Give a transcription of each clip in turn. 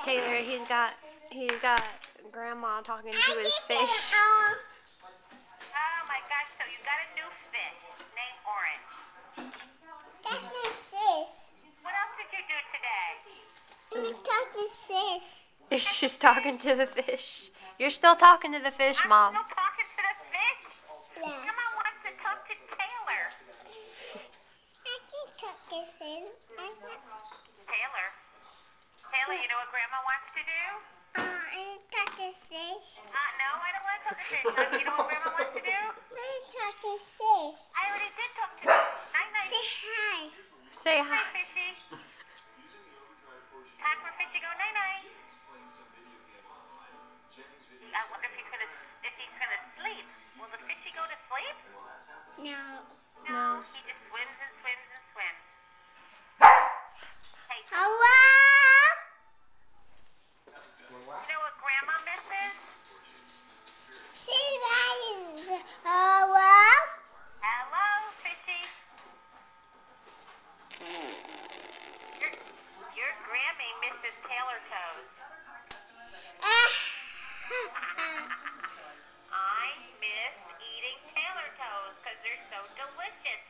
Taylor, he's got Grandma talking to his fish. Oh my gosh, so you got a new fish named Orange. That's the sis. What else did you do today? That's the sis. She's talking to the fish. You're still talking to the fish, Mom. I'm still talking to the fish? Yeah. Grandma wants to talk to Taylor. I can talk to sis. Taylor? Taylor, you know what Grandma wants to do? I talk to sis. No, I don't want to talk to fish. You know what Grandma wants to do? I talk to sis. I already did talk to her. Night-night. Say hi. Say Hi, hi. Fishy. Time for Fishy go night-night. I wonder if he's gonna sleep. Will the Fishy go to sleep? No. No. He just swims and swims and swims. Hey, Hello? you know what Grandma misses? Say hi. Hello? Hello, Fishy. Your Grammy misses Taylor toes. I miss eating Taylor toes because they're so delicious.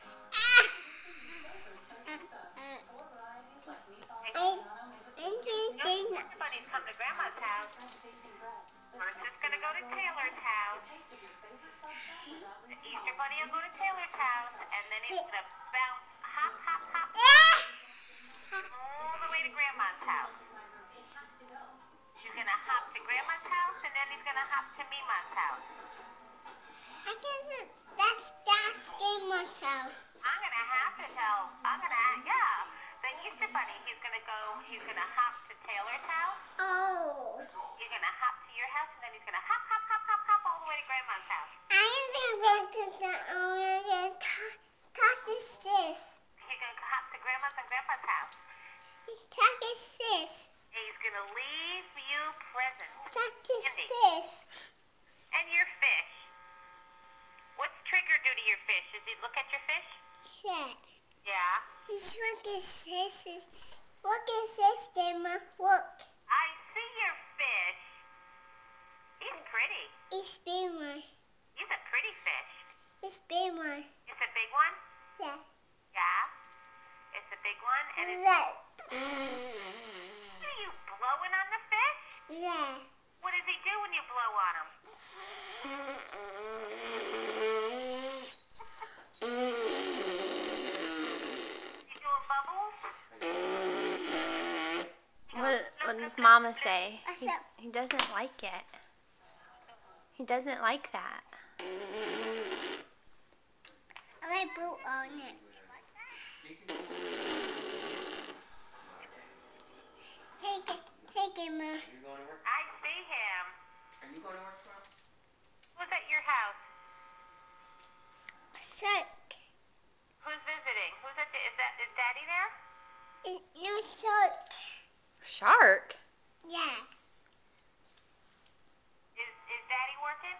Easter Bunny's come to Grandma's house. First it's going to go to Taylor's house. The Easter Bunny will go to Taylor's house, and then he's going to bounce, hop, hop, hop, all the way to Grandma's house. He's going to hop to Grandma's house, and then he's going to hop to Mima's house. I guess that's Grandma's house. I'm going to have to tell, the Easter Bunny, he's going to hop to Taylor's house. Oh. He's going to hop to your house, and then he's going to hop, hop, hop, hop, hop, all the way to Grandma's house. I'm going to talk to sis. He's going to hop to Grandma's and Grandpa's house. Talk to sis. He's going to leave you presents. Talk to Andy. sis. And your fish. What's Trigger do to your fish? Does he look at your fish? Yeah. Yeah. He's what is sis. Look at sis, Grandma. Look. I see your fish. He's pretty. It's big one. He's a pretty fish. It's big one. It's a big one? Yeah. Yeah. It's a big one. And it's... Look. Are you blowing on the fish? Yeah. What does he do when you blow on him? You doing bubbles? What does Mama say? What's up? He doesn't like it. He doesn't like that. I like blue on it. Hey, Grandma. I see him. Are you going to work tomorrow? Who's at your house? Shark. Who's visiting? Is Daddy there? No shark. Shark? Yeah. Is Daddy working?